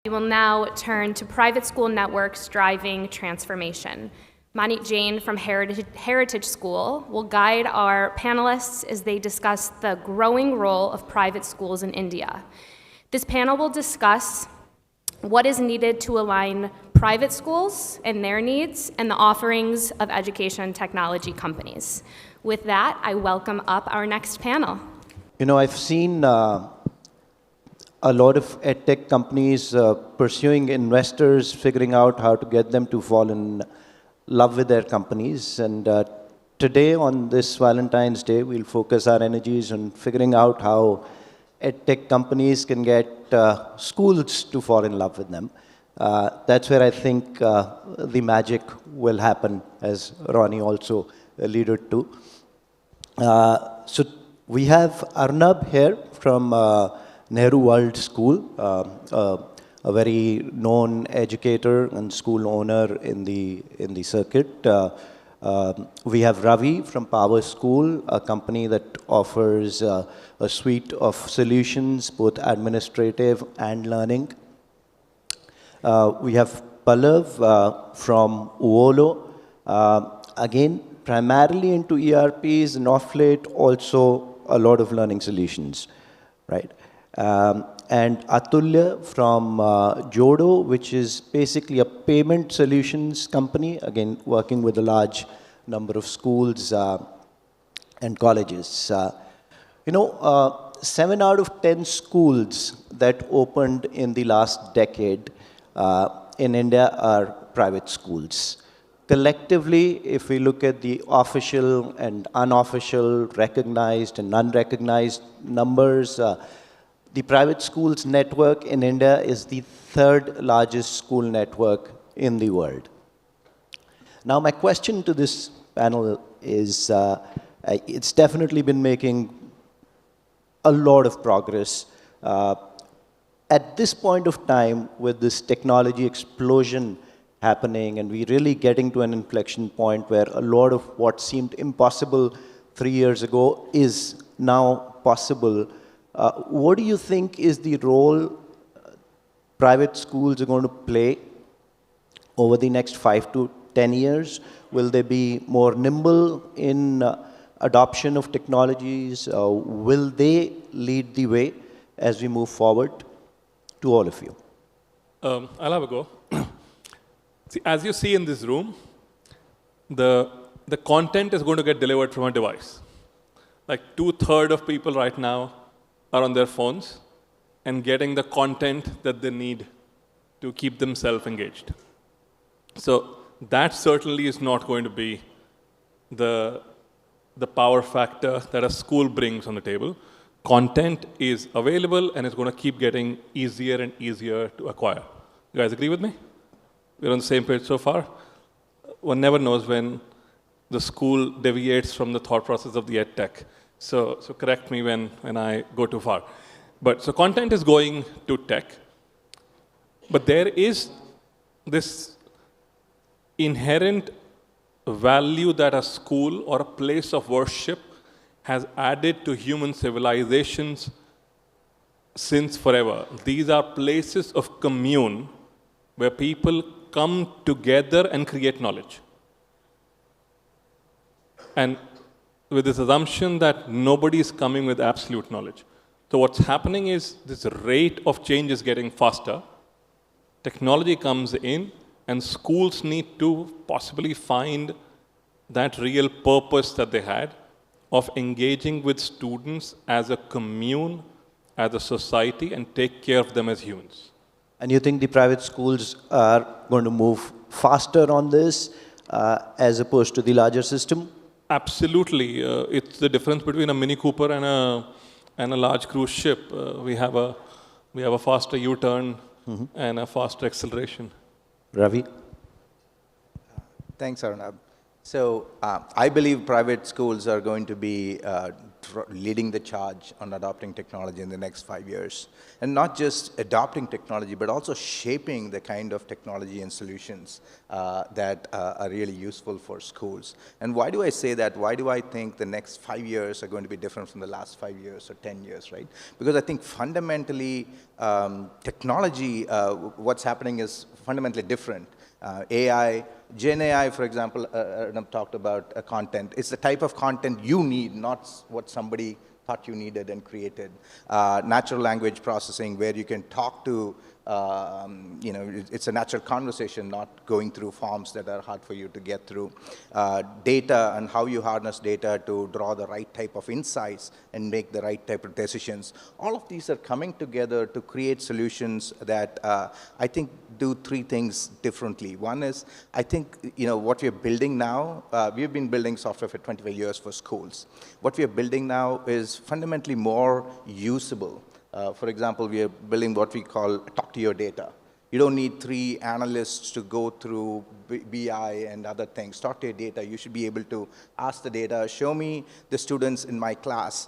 We will now turn to private school networks driving transformation. Manit Jain from Heritage School will guide our panelists as they discuss the growing role of private schools in India. This panel will discuss what is needed to align private schools and their needs and the offerings of education technology companies. With that, I welcome up our next panel. You know, I've seen a lot of edtech companies pursuing investors, figuring out how to get them to fall in love with their companies. And today, on this Valentine's Day, we'll focus our energies on figuring out how edtech companies can get schools to fall in love with them. That's where I think the magic will happen, as Ronnie also alluded to. So we have Arunabh here from Nehru World School, a very known educator and school owner in the circuit. We have Ravi from PowerSchool, a company that offers a suite of solutions, both administrative and learning. We have Pallav from Uolo, again, primarily into ERPs, and off late also a lot of learning solutions, right? And Atulya from Jodo, which is basically a payment solutions company, again, working with a large number of schools and colleges. 7 out of 10 schools that opened in the last decade in India are private schools. Collectively, if we look at the official and unofficial, recognized and unrecognized numbers, the private schools network in India is the 3rd largest school network in the world. Now, my question to this panel is, it's definitely been making a lot of progress. At this point of time, with this technology explosion happening, and we're really getting to an inflection point where a lot of what seemed impossible 3 years ago is now possible. What do you think is the role private schools are going to play over the next 5 to 10 years? Will they be more nimble in adoption of technologies? Will they lead the way as we move forward? To all of you. I'll have a go. See, as you see in this room, the content is going to get delivered from a device. Like 2/3 of people right now are on their phones and getting the content that they need to keep themselves engaged. So that certainly is not going to be the power factor that a school brings on the table. Content is available and it's going to keep getting easier and easier to acquire. You guys agree with me? We're on the same page so far? One never knows when the school deviates from the thought process of the edtech. So correct me when I go too far. But so content is going to tech. But there is this inherent value that a school or a place of worship has added to human civilizations since forever. These are places of commune where people come together and create knowledge. And with this assumption that nobody is coming with absolute knowledge. So what's happening is this rate of change is getting faster. Technology comes in and schools need to possibly find that real purpose that they had of engaging with students as a commune, as a society, and take care of them as humans. And you think the private schools are going to move faster on this as opposed to the larger system? Absolutely. It's the difference between a Mini Cooper and a large cruise ship. We have a faster U-turn and a faster acceleration. Ravi? Thanks, Arunabh. So I believe private schools are going to be leading the charge on adopting technology in the next 5 years. And not just adopting technology, but also shaping the kind of technology and solutions that are really useful for schools. And why do I say that? Why do I think the next 5 years are going to be different from the last 5 years or 10 years, right? Because I think fundamentally, technology, what's happening is fundamentally different. AI, Gen AI, for example, Arunabh talked about content. It's the type of content you need, not what somebody thought you needed and created. Natural language processing, where you can talk to, it's a natural conversation, not going through forms that are hard for you to get through. Data and how you harness data to draw the right type of insights and make the right type of decisions. All of these are coming together to create solutions that I think do three things differently. One is, I think, what we're building now, we've been building software for 25 years for schools. What we're building now is fundamentally more usable. For example, we are building what we call talk to your data. You don't need 3 analysts to go through BI and other things. Talk to your data. You should be able to ask the data, show me the students in my class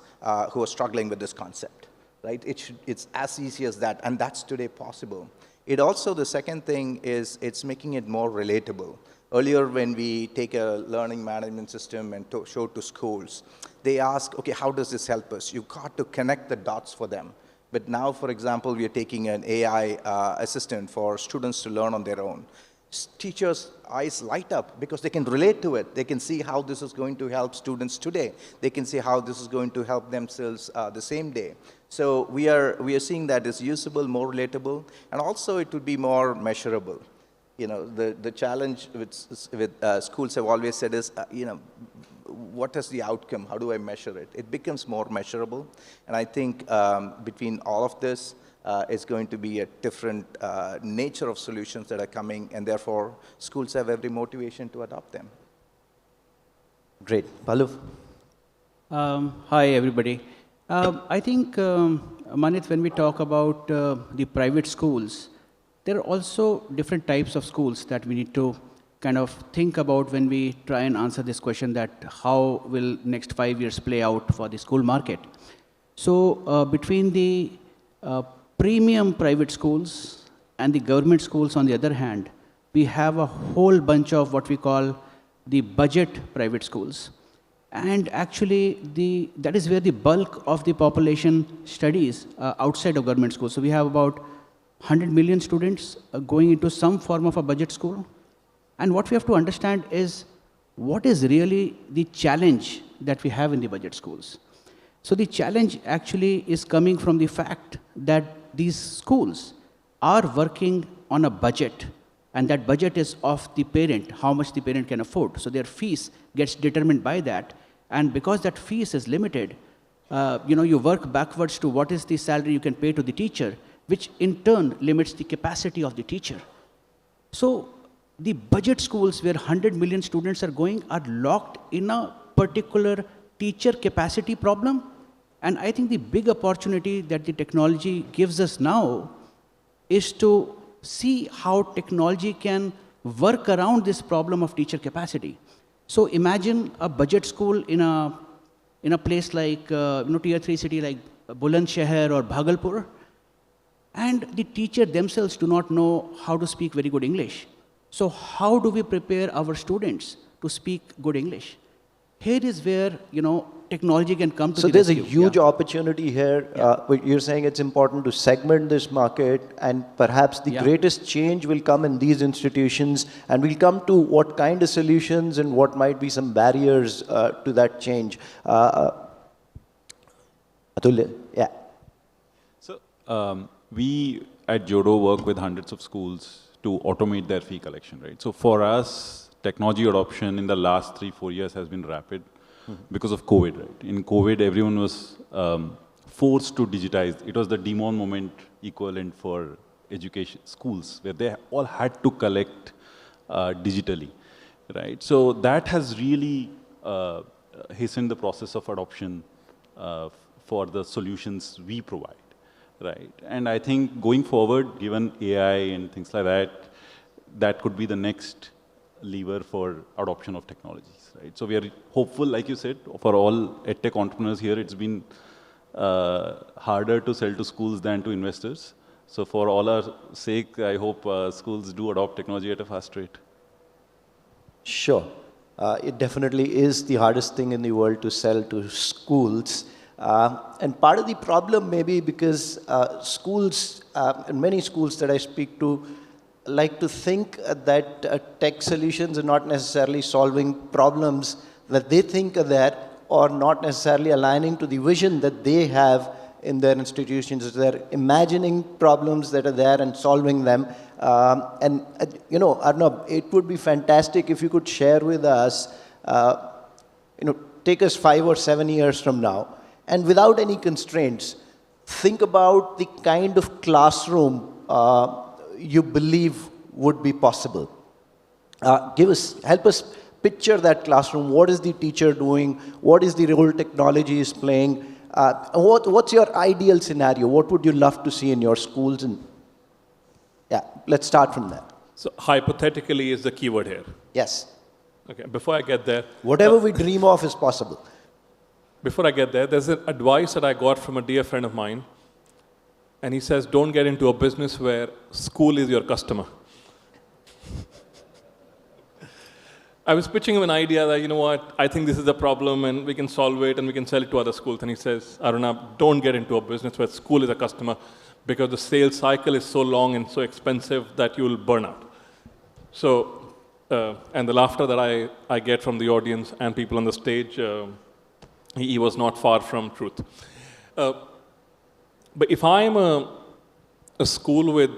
who are struggling with this concept, right? It's as easy as that, and that's today possible. It also, the second thing is it's making it more relatable. Earlier, when we take a learning management system and show it to schools, they ask, okay, how does this help us? You've got to connect the dots for them. But now, for example, we are taking an AI assistant for students to learn on their own. Teachers' eyes light up because they can relate to it. They can see how this is going to help students today. They can see how this is going to help themselves the same day. So we are seeing that it's usable, more relatable, and also it would be more measurable. The challenge with schools have always said is, what is the outcome? How do I measure it? It becomes more measurable. And I think between all of this, it's going to be a different nature of solutions that are coming, and therefore schools have every motivation to adopt them. Great. Pallav? Hi, everybody. I think, Manit, when we talk about the private schools, there are also different types of schools that we need to kind of think about when we try and answer this question that how will next 5 years play out for the school market. So between the premium private schools and the government schools on the other hand, we have a whole bunch of what we call the budget private schools. And actually, that is where the bulk of the population studies outside of government schools. So we have about 100 million students going into some form of a budget school. And what we have to understand is what is really the challenge that we have in the budget schools. So the challenge actually is coming from the fact that these schools are working on a budget, and that budget is of the parent, how much the parent can afford. So their fees gets determined by that. And because that fees is limited, you work backwards to what is the salary you can pay to the teacher, which in turn limits the capacity of the teacher. So the budget schools where 100 million students are going are locked in a particular teacher capacity problem. And I think the big opportunity that the technology gives us now is to see how technology can work around this problem of teacher capacity. So imagine a budget school in a place like tier 3 city like Bulandshahr or Bhagalpur, and the teacher themselves do not know how to speak very good English. So how do we prepare our students to speak good English? Here is where technology can come to the rescue. So there's a huge opportunity here. You're saying it's important to segment this market, and perhaps the greatest change will come in these institutions, and we'll come to what kind of solutions and what might be some barriers to that change. Atulya, yeah. So we at Jodo work with hundreds of schools to automate their fee collection, right? So for us, technology adoption in the last 3-4 years has been rapid. Because of COVID, right? In COVID, everyone was forced to digitize. It was the Demon moment equivalent for education schools, where they all had to collect digitally, right? So that has really hastened the process of adoption for the solutions we provide, right? And I think going forward, given AI and things like that, that could be the next lever for adoption of technologies, right? So we are hopeful, like you said, for all edtech entrepreneurs here, it's been harder to sell to schools than to investors. So for all our sake, I hope schools do adopt technology at a fast rate. Sure. It definitely is the hardest thing in the world to sell to schools. And part of the problem may be because schools, and many schools that I speak to, like to think that tech solutions are not necessarily solving problems that they think are there, or not necessarily aligning to the vision that they have in their institutions. They're imagining problems that are there and solving them. Arunabh, it would be fantastic if you could share with us, take us 5 or 7 years from now, and without any constraints, think about the kind of classroom you believe would be possible. Help us picture that classroom. What is the teacher doing? What is the role technology is playing? What's your ideal scenario? What would you love to see in your schools? And yeah, let's start from there. So hypothetically is the keyword here. Yes. Okay, before I get there. Whatever we dream of is possible. Before I get there, there's an advice that I got from a dear friend of mine. And he says, don't get into a business where school is your customer. I was pitching him an idea that, you know what, I think this is a problem and we can solve it and we can sell it to other schools. And he says, Arunabh, don't get into a business where school is a customer because the sales cycle is so long and so expensive that you will burn out. So, and the laughter that I get from the audience and people on the stage, he was not far from truth. But if I'm a school with,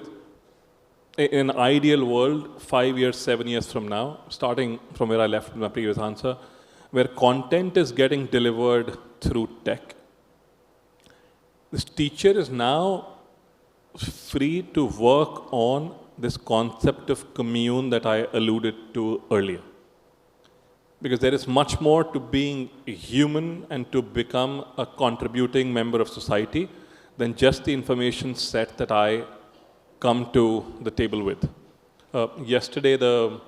in an ideal world, 5 years, 7 years from now, starting from where I left with my previous answer, where content is getting delivered through tech, this teacher is now free to work on this concept of commune that I alluded to earlier. Because there is much more to being a human and to become a contributing member of society than just the information set that I come to the table with. Yesterday, the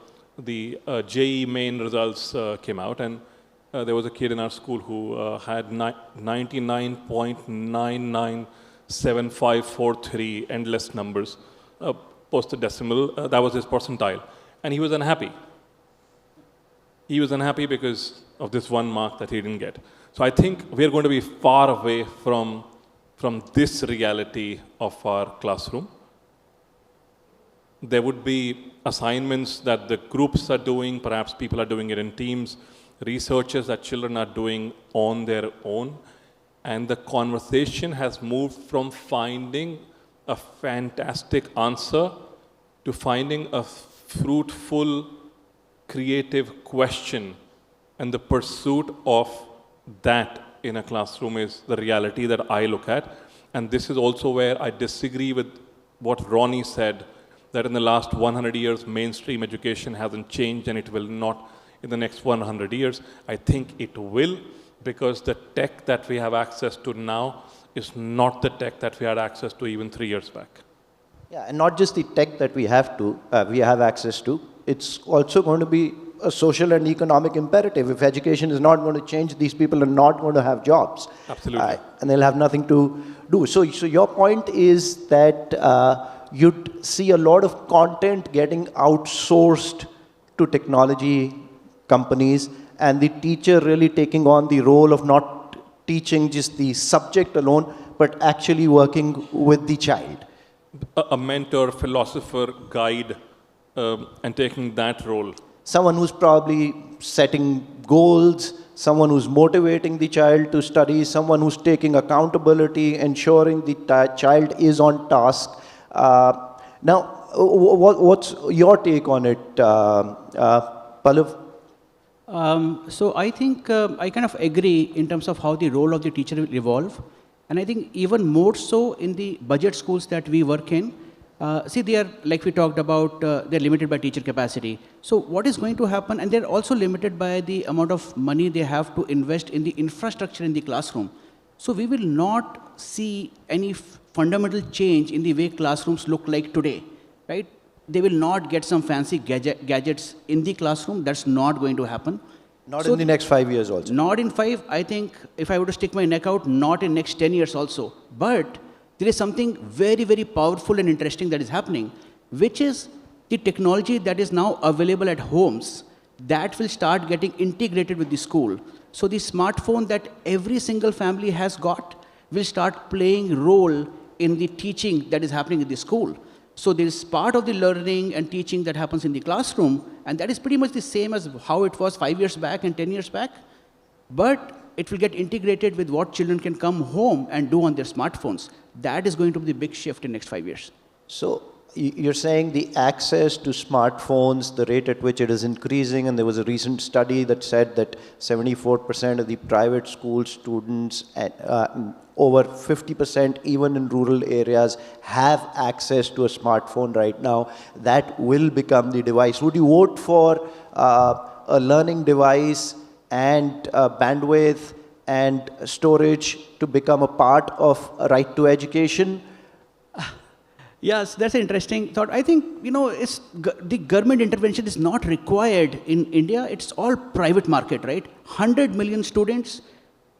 JEE main results came out, and there was a kid in our school who had 99.997543 endless numbers, post a decimal. That was his percentile, and he was unhappy. He was unhappy because of this one mark that he didn't get. So I think we're going to be far away from this reality of our classroom. There would be assignments that the groups are doing, perhaps people are doing it in teams, researches that children are doing on their own, and the conversation has moved from finding a fantastic answer to finding a fruitful, creative question, and the pursuit of that in a classroom is the reality that I look at. And this is also where I disagree with what Ronnie said, that in the last 100 years, mainstream education hasn't changed and it will not in the next 100 years. I think it will, because the tech that we have access to now is not the tech that we had access to even 3 years back. Yeah, and not just the tech that we have access to, it's also going to be a social and economic imperative. If education is not going to change, these people are not going to have jobs. Absolutely. And they'll have nothing to do. So your point is that you'd see a lot of content getting outsourced to technology companies, and the teacher really taking on the role of not teaching just the subject alone, but actually working with the child. A mentor, philosopher, guide, and taking that role. Someone who's probably setting goals, someone who's motivating the child to study, someone who's taking accountability, ensuring the child is on task. Now, what's your take on it, Pallav? So I think I kind of agree in terms of how the role of the teacher will evolve. And I think even more so in the budget schools that we work in. See, they are, like we talked about, they're limited by teacher capacity. So what is going to happen? And they're also limited by the amount of money they have to invest in the infrastructure in the classroom. So we will not see any fundamental change in the way classrooms look like today, right? they will not get some fancy gadgets in the classroom. That's not going to happen. Not in the next 5 years also. Not in 5. I think if I were to stick my neck out, not in next 10 years also. But there is something very, very powerful and interesting that is happening, which is the technology that is now available at homes that will start getting integrated with the school. So the smartphone that every single family has got will start playing role in the teaching that is happening in the school. So there is part of the learning and teaching that happens in the classroom, and that is pretty much the same as how it was 5 years back and 10 years back. But it will get integrated with what children can come home and do on their smartphones. That is going to be the big shift in next 5 years. So you're saying the access to smartphones, the rate at which it is increasing, and there was a recent study that said that 74% of the private school students, over 50% even in rural areas, have access to a smartphone right now. That will become the device. Would you vote for a learning device and bandwidth and storage to become a part of a right to education? Yes, that's an interesting thought. I think, the government intervention is not required in India. It's all private market, right? 100 million students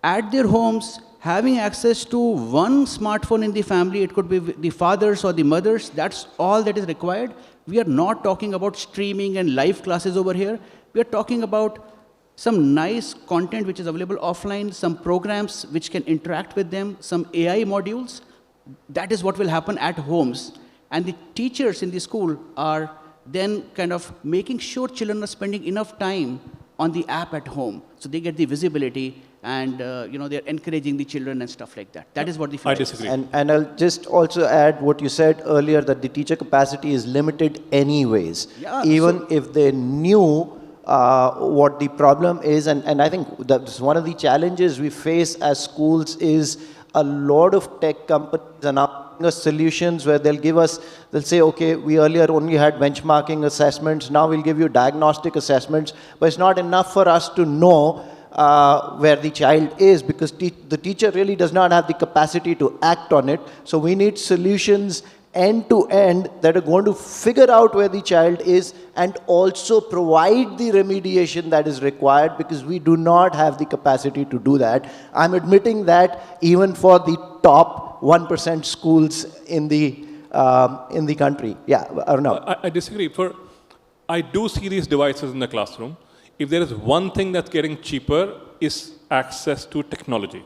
at their homes having access to one smartphone in the family. It could be the fathers or the mothers. That's all that is required. We are not talking about streaming and live classes over here. We are talking about some nice content which is available offline, some programs which can interact with them, some AI modules. That is what will happen at homes. And the teachers in the school are then kind of making sure children are spending enough time on the app at home. So they get the visibility and, they're encouraging the children and stuff like that. That is what the I disagree. And I'll just also add what you said earlier, that the teacher capacity is limited anyways. Yeah, even if they knew what the problem is. And I think that's one of the challenges we face as schools is a lot of tech companies are now giving us solutions where they'll say, okay, we earlier only had benchmarking assessments, now we'll give you diagnostic assessments, but it's not enough for us to know where the child is, because the teacher really does not have the capacity to act on it. So we need solutions end to end that are going to figure out where the child is and also provide the remediation that is required, because we do not have the capacity to do that. I'm admitting that even for the top 1% schools in the country. Yeah, Arunabh. I disagree. I do see these devices in the classroom. If there is one thing that's getting cheaper, is access to technology.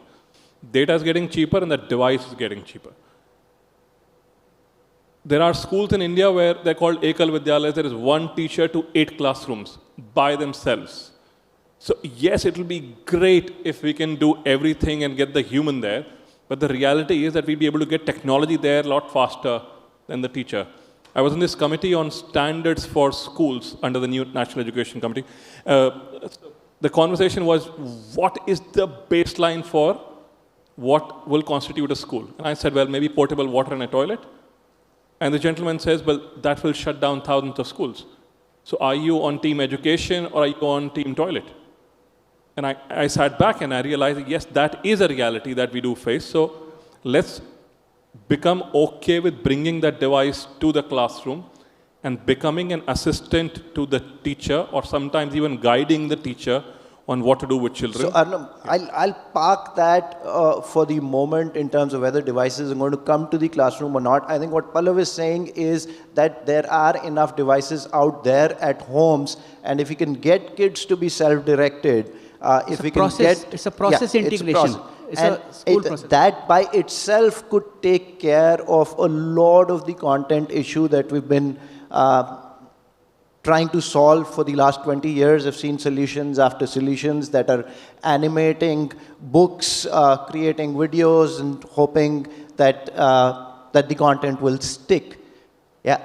Data is getting cheaper and the device is getting cheaper. There are schools in India where they're called Ekal Vidyalayas. There is one teacher to 8 classrooms by themselves. So yes, it will be great if we can do everything and get the human there. But the reality is that we'll be able to get technology there a lot faster than the teacher. I was in this committee on standards for schools under the new National Education Committee. The conversation was, what is the baseline for what will constitute a school? And I said, well, maybe portable water in a toilet. And the gentleman says, well, that will shut down thousands of schools. So are you on team education or are you on team toilet? And I sat back and I realized, yes, that is a reality that we do face. So let's become okay with bringing that device to the classroom and becoming an assistant to the teacher, or sometimes even guiding the teacher on what to do with children. So Arunabh, I'll park that for the moment in terms of whether devices are going to come to the classroom or not. I think what Pallav is saying is that there are enough devices out there at homes, and if we can get kids to be self-directed, if we can get... It's a process integration. It's a school process. That by itself could take care of a lot of the content issue that we've been trying to solve for the last 20 years. I've seen solutions after solutions that are animating books, creating videos, and hoping that that the content will stick. Yeah,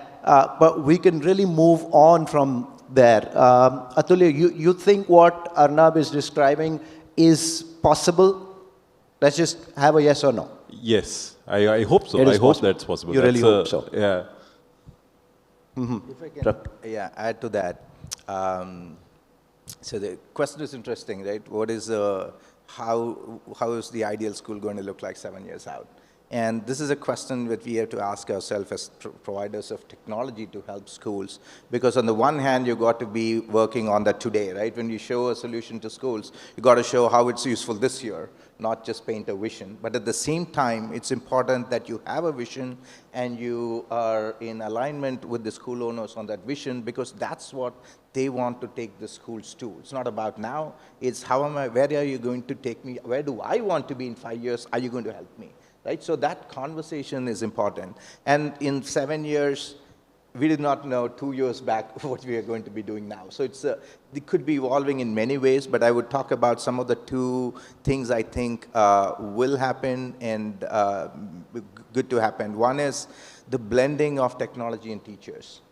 but we can really move on from there. Atulya, you think what Arunabh is describing is possible? Let's just have a yes or no. Yes, I hope so. I hope that's possible. You really hope so? Yeah. Mm-hmm. If I can add to that. So the question is interesting, right? What is how is the ideal school going to look like 7 years out? And this is a question that we have to ask ourselves as providers of technology to help schools. Because on the one hand, you got to be working on that today, right? When you show a solution to schools, you got to show how it's useful this year, not just paint a vision. But at the same time, it's important that you have a vision and you are in alignment with the school owners on that vision, because that's what they want to take the schools to. It's not about now, it's where are you going to take me? Where do I want to be in 5 years? Are you going to help me? Right? So that conversation is important. And in 7 years, we did not know 2 years back what we are going to be doing now. So it could be evolving in many ways, but I would talk about some of the 2 things I think will happen and good to happen. One is the blending of technology and teachers.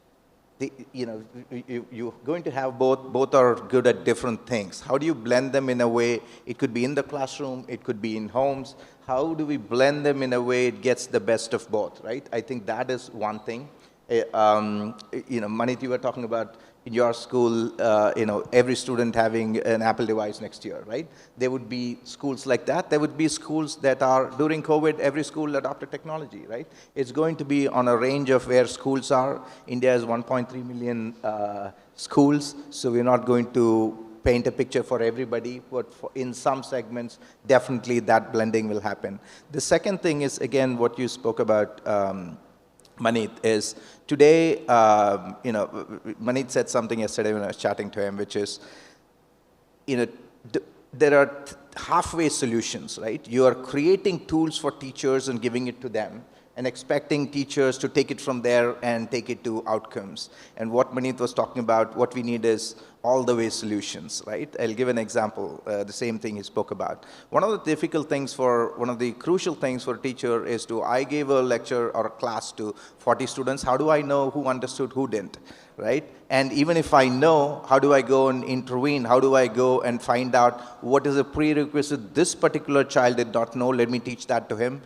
You're going to have both are good at different things. How do you blend them in a way? It could be in the classroom, it could be in homes. How do we blend them in a way it gets the best of both, right? I think that is one thing. Manit, you were talking about in your school, every student having an Apple device next year, right? There would be schools like that. There would be schools that are, during COVID, every school adopted technology, right? It's going to be on a range of where schools are. India has 1.3 million schools, so we're not going to paint a picture for everybody, but in some segments, definitely that blending will happen. The second thing is, again, what you spoke about, Manit, is today, Manit said something yesterday when I was chatting to him, which is, there are halfway solutions, right? You are creating tools for teachers and giving it to them, and expecting teachers to take it from there and take it to outcomes. And what Manit was talking about, what we need is all the way solutions, right? I'll give an example, the same thing he spoke about. One of the crucial things for a teacher is I gave a lecture or a class to 40 students. How do I know who understood, who didn't, right? And even if I know, how do I go and intervene? How do I go and find out what is a prerequisite this particular child did not know? Let me teach that to him.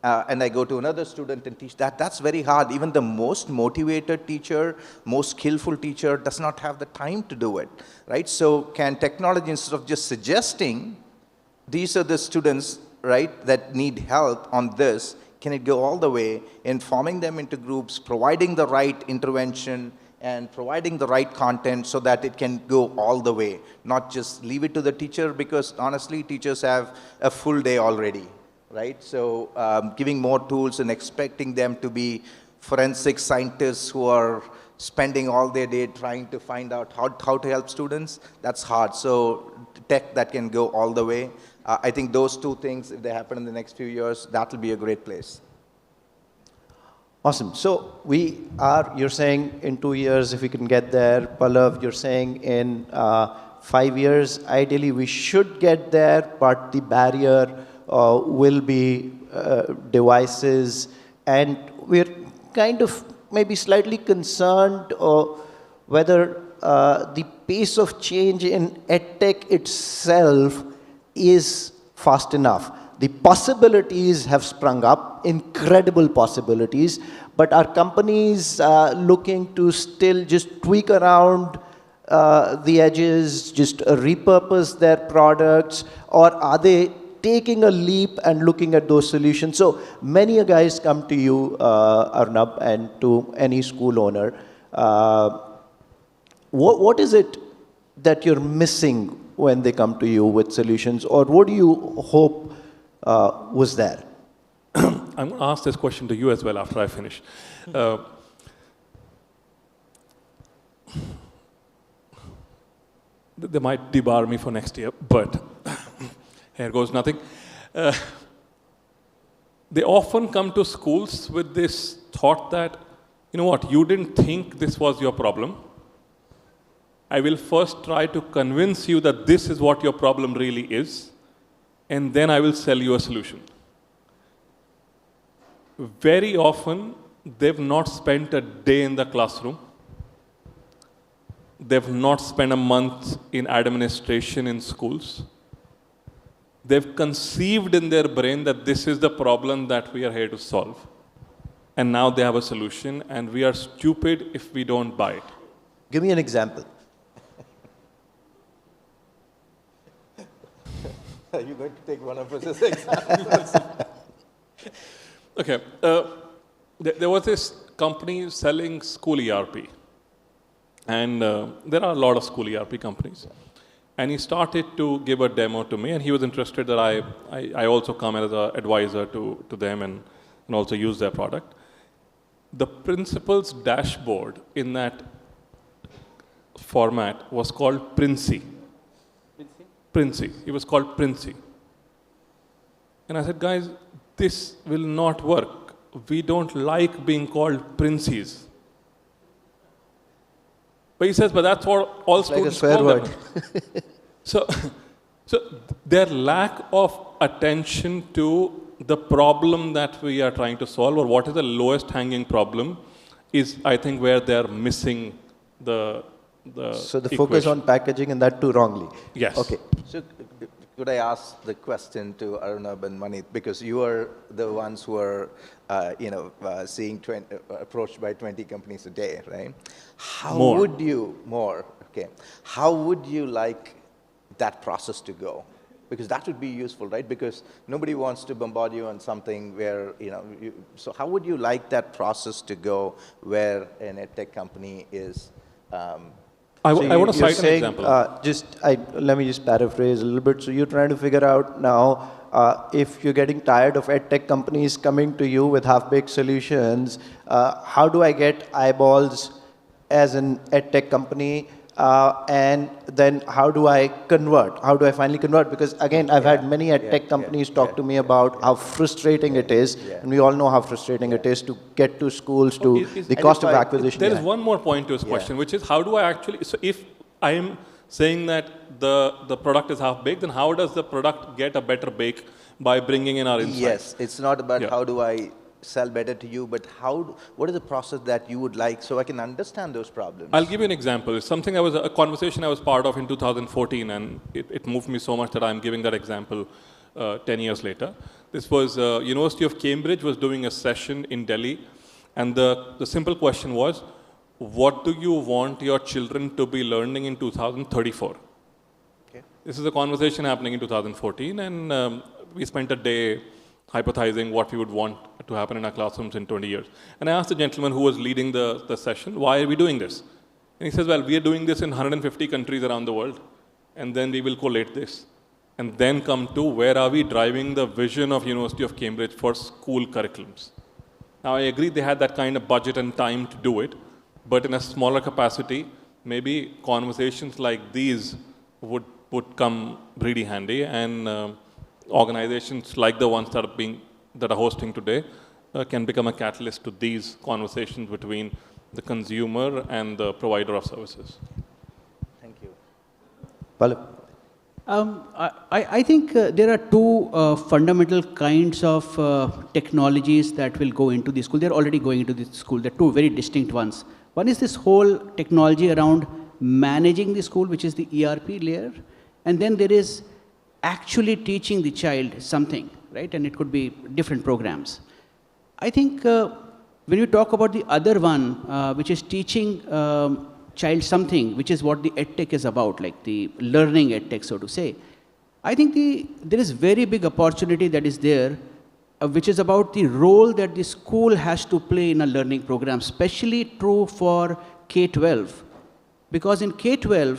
And I go to another student and teach that. That's very hard. Even the most motivated teacher, most skillful teacher does not have the time to do it, right? So can technology, instead of just suggesting, these are the students, right, that need help on this, can it go all the way in forming them into groups, providing the right intervention, and providing the right content so that it can go all the way, not just leave it to the teacher, because honestly, teachers have a full day already. Right? So giving more tools and expecting them to be forensic scientists who are spending all their day trying to find out how to help students, that's hard. So tech that can go all the way. I think those 2 things, if they happen in the next few years, that will be a great place. Awesome. So you're saying in 2 years, if we can get there. Pallav, you're saying in 5 years, ideally we should get there, but the barrier will be devices, and we're kind of maybe slightly concerned whether the pace of change in edtech itself is fast enough. The possibilities have sprung up, incredible possibilities, but are companies looking to still just tweak around the edges, just repurpose their products, or are they taking a leap and looking at those solutions? So many guys come to you, Arunabh, and to any school owner. What is it that you're missing when they come to you with solutions, or what do you hope was there? I'm going to ask this question to you as well after I finish. They might debar me for next year, but here goes nothing. They often come to schools with this thought that, you know what, you didn't think this was your problem. I will first try to convince you that this is what your problem really is, and then I will sell you a solution. Very often, they've not spent a day in the classroom. They've not spent a month in administration in schools. They've conceived in their brain that this is the problem that we are here to solve. And now they have a solution, and we are stupid if we don't buy it. Give me an example. Are you going to take one of us as examples? Okay. There was this company selling school ERP. And there are a lot of school ERP companies. And he started to give a demo to me, and he was interested that I also come as an advisor to them and also use their product. The principal's dashboard in that format was called Princey. Princey. It was called Princey. And I said, guys, this will not work. We don't like being called Princeys. But he says, but that's what all students like a swear call word. them. So their lack of attention to the problem that we are trying to solve, or what is the lowest hanging problem, is, I think, where they're missing the So the equation. focus on packaging, and that too wrongly. Yes. Okay. So could I ask the question to Arunabh and Manit, because you are the ones who are, seeing approached by 20 companies a day, right? How More. would you, more, okay. How would you like that process to go? Because that would be useful, right? Because nobody wants to bombard you on something where, so how would you like that process to go where an edtech company is, I So want to you're cite an saying, example. let me just paraphrase a little bit. So you're trying to figure out now if you're getting tired of edtech companies coming to you with half-baked solutions, how do I get eyeballs as an edtech company? And then how do I convert? How do I finally convert? Because again, I've had many edtech companies talk to me about how frustrating it is. And we all know how frustrating it is to get to schools, to the cost of acquisition. There is one more point to his question, which is how do I actually, so if I am saying that the product is half-baked, then how does the product get a better bake by bringing in our insights? Yes, it's not about how do I sell better to you, but what is the process that you would like so I can understand those problems? I'll give you an example. It's something a conversation I was part of in 2014, and it moved me so much that I'm giving that example 10 years later. This was University of Cambridge was doing a session in Delhi, and the simple question was, what do you want your children to be learning in 2034? Okay. This is a conversation happening in 2014, and we spent a day hypothesizing what we would want to happen in our classrooms in 20 years. And I asked the gentleman who was leading the session, why are we doing this? And he says, well, we are doing this in 150 countries around the world, and then we will collate this. And then come to where are we driving the vision of University of Cambridge for school curriculums. Now, I agree they had that kind of budget and time to do it, but in a smaller capacity, maybe conversations like these would come really handy, and organizations like the ones that are hosting today can become a catalyst to these conversations between the consumer and the provider of services. Thank you. Pallav. I think there are two fundamental kinds of technologies that will go into the school. They're already going into the school. They're two very distinct ones. One is this whole technology around managing the school, which is the ERP layer. And then there is actually teaching the child something, right? And it could be different programs. I think when you talk about the other one, which is teaching child something, which is what the edtech is about, like the learning edtech, so to say, I think there is very big opportunity that is there, which is about the role that the school has to play in a learning program, especially true for K-12. Because in K-12,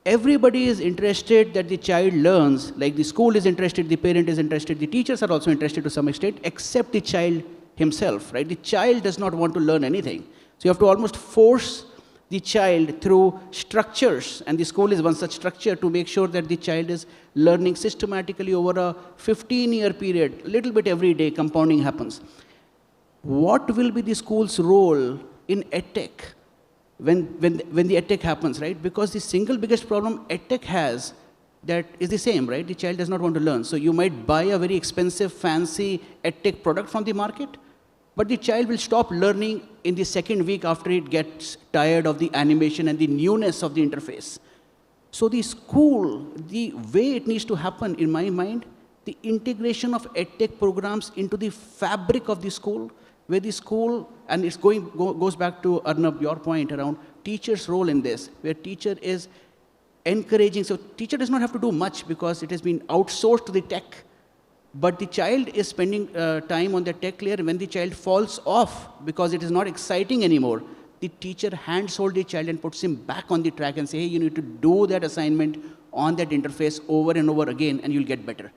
everybody is interested that the child learns, like the school is interested, the parent is interested, the teachers are also interested to some extent, except the child himself, right? The child does not want to learn anything. So you have to almost force the child through structures, and the school is one such structure to make sure that the child is learning systematically over a 15-year period, a little bit every day, compounding happens. What will be the school's role in edtech? When the edtech happens, right? Because the single biggest problem edtech has that is the same, right? The child does not want to learn. So you might buy a very expensive, fancy edtech product from the market, but the child will stop learning in the second week after it gets tired of the animation and the newness of the interface. So the school, the way it needs to happen, in my mind, the integration of edtech programs into the fabric of the school, where the school, and it's goes back to Arunabh, your point around teacher's role in this, where teacher is encouraging. So teacher does not have to do much because it has been outsourced to the tech. But the child is spending time on the tech layer. When the child falls off because it is not exciting anymore, the teacher hands-holds the child and puts him back on the track and say, hey, you need to do that assignment on that interface over and over again, and you'll get better.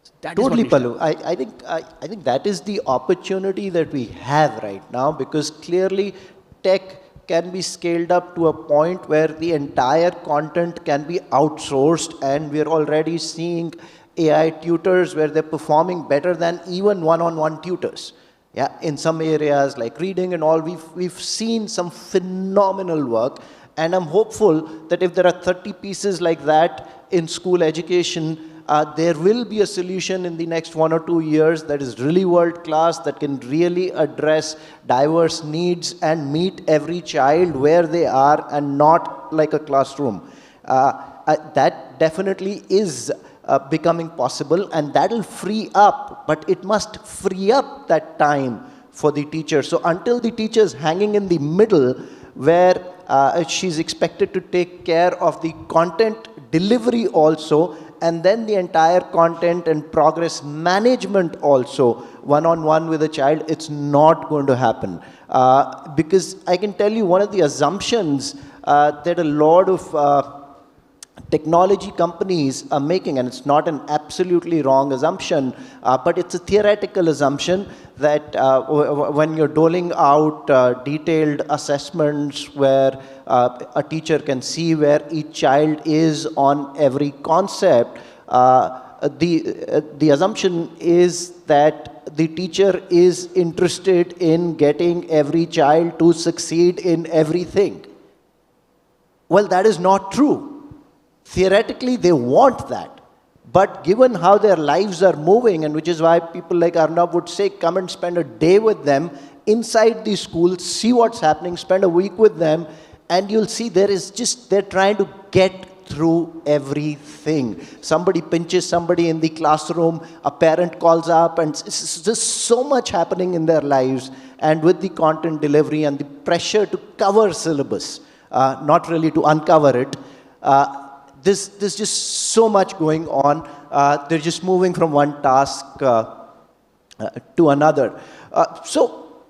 So that Totally, is what we Pallav. I think that is the opportunity that we have right now, because clearly tech can be scaled up to a point where the entire content can be outsourced, and we're already seeing AI tutors where they're performing better than even one-on-one tutors. Yeah, in some areas like reading and all, we've seen some phenomenal work, and I'm hopeful that if there are 30 pieces like that in school education, there will be a solution in the next 1 or 2 years that is really world-class, that can really address diverse needs and meet every child where they are and not like a classroom. That definitely is becoming possible, and that will free up, but it must free up that time for the teacher. So until the teacher is hanging in the middle where she's expected to take care of the content delivery also, and then the entire content and progress management also, one-on-one with a child, it's not going to happen. Because I can tell you one of the assumptions that a lot of technology companies are making, and it's not an absolutely wrong assumption, but it's a theoretical assumption that when you're doling out detailed assessments where a teacher can see where each child is on every concept, the assumption is that the teacher is interested in getting every child to succeed in everything. Well, that is not true. Theoretically, they want that. But given how their lives are moving, and which is why people like Arunabh would say, come and spend a day with them inside the school, see what's happening, spend a week with them, and you'll see they're trying to get through everything. Somebody pinches somebody in the classroom, a parent calls up, and it's just so much happening in their lives. And with the content delivery and the pressure to cover syllabus, not really to uncover it, there's just so much going on. They're just moving from one task to another. So,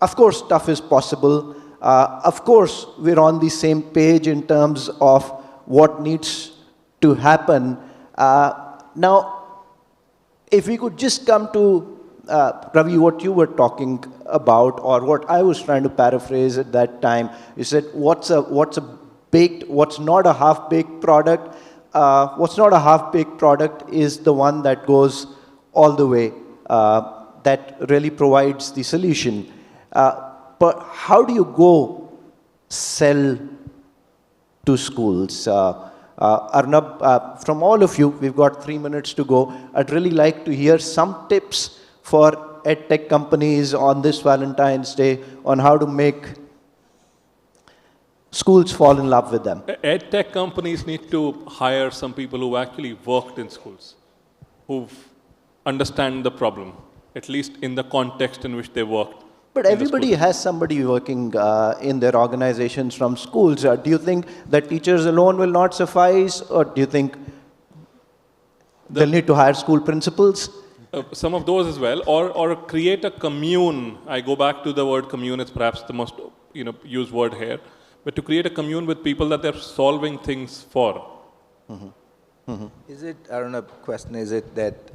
of course, stuff is possible. Of course, we're on the same page in terms of what needs to happen. Now, if we could just come to, Ravi, what you were talking about, or what I was trying to paraphrase at that time, you said, what's not a half-baked product? What's not a half-baked product is the one that goes all the way, that really provides the solution. But how do you go sell to schools? Arunabh, from all of you, we've got 3 minutes to go. I'd really like to hear some tips for edtech companies on this Valentine's Day on how to make schools fall in love with them. EdTech companies need to hire some people who actually worked in schools, who understand the problem, at least in the context in which they worked. But everybody has somebody working in their organizations from schools. Do you think that teachers alone will not suffice, or do you think they'll need to hire school principals? Some of those as well, or create a commune. I go back to the word commune, it's perhaps the most used word here. But to create a commune with people that they're solving things for. Mm-hmm. Mm-hmm. Is it, I don't know, question, is it that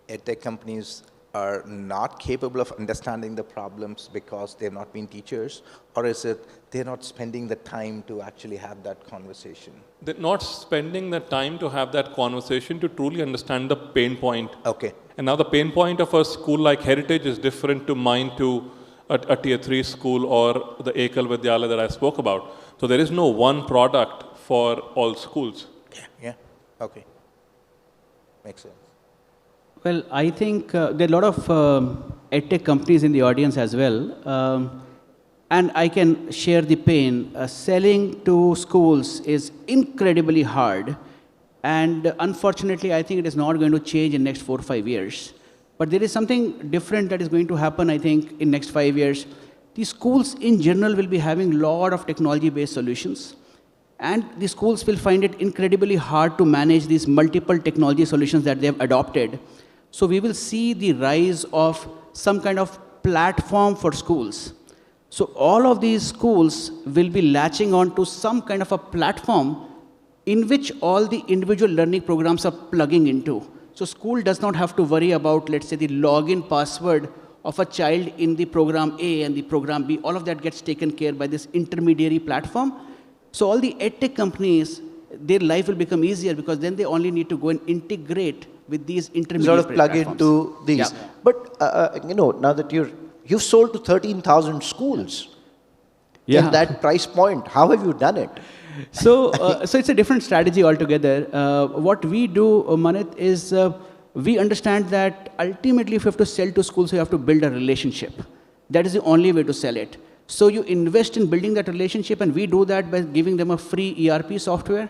edtech companies are not capable of understanding the problems because they've not been teachers? Or is it they're not spending the time to actually have that conversation? They're not spending the time to have that conversation to truly understand the pain point. Okay. And now the pain point of a school like Heritage is different to mine to a tier 3 school or the Ekal Vidyalaya that I spoke about. So there is no one product for all schools. Yeah. Okay. Makes sense. Well, I think there are a lot of edtech companies in the audience as well. And I can share the pain. Selling to schools is incredibly hard. And unfortunately, I think it is not going to change in the next 4 or 5 years. But there is something different that is going to happen, I think, in next 5 years. The schools in general will be having a lot of technology-based solutions. And the schools will find it incredibly hard to manage these multiple technology solutions that they have adopted. So we will see the rise of some kind of platform for schools. So all of these schools will be latching on to some kind of a platform in which all the individual learning programs are plugging into. So school does not have to worry about, let's say, the login password of a child in the program A and the program B. All of that gets taken care by this intermediary platform. So all the edtech companies, their life will become easier because then they only need to go and integrate with these intermediary sort of plug platforms. into these. Yeah. But, now that you've sold to 13,000 schools Yeah. at that price point, how have you done it? So it's a different strategy altogether. What we do, Manit, is we understand that ultimately if you have to sell to schools, you have to build a relationship. That is the only way to sell it. So you invest in building that relationship, and we do that by giving them a free ERP software.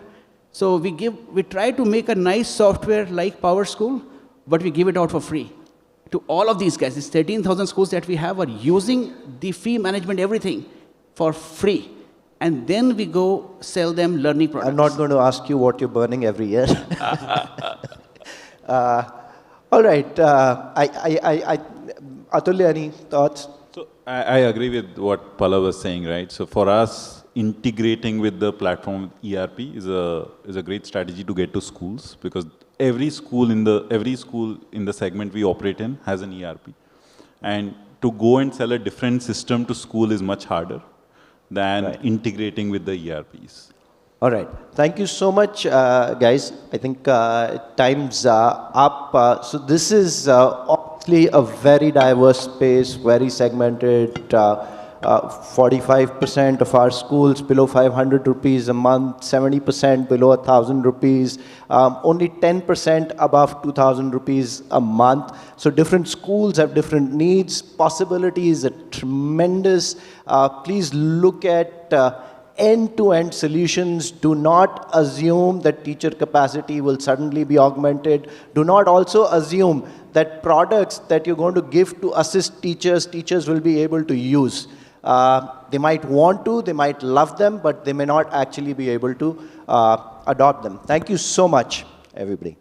So we try to make a nice software like PowerSchool, but we give it out for free to all of these guys. These 13,000 schools that we have are using the fee management, everything, for free. And then we go sell them learning products. I'm not going to ask you what you're burning every year. All right. Atulya, any thoughts? So I agree with what Pallav was saying, right? So for us, integrating with the platform ERP is a great strategy to get to schools, because every school in the segment we operate in has an ERP, and to go and sell a different system to school is much harder than integrating with the ERPs. All right. Thank you so much, guys. I think time's up. So this is obviously a very diverse space, very segmented. 45% of our schools below 500 rupees a month, 70% below 1,000 rupees, only 10% above 2,000 rupees a month. So different schools have different needs. Possibilities are tremendous. Please look at end-to-end solutions. Do not assume that teacher capacity will suddenly be augmented. Do not also assume that products that you're going to give to assist teachers will be able to use. They might want to, they might love them, but they may not actually be able to adopt them. Thank you so much, everybody.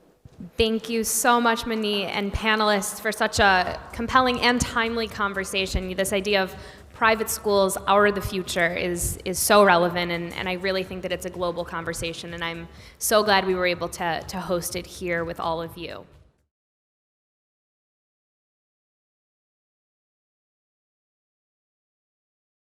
Thank you so much, Manit, and panelists, for such a compelling and timely conversation. This idea of private schools are the future is so relevant, and I really think that it's a global conversation, and I'm so glad we were able to host it here with all of you.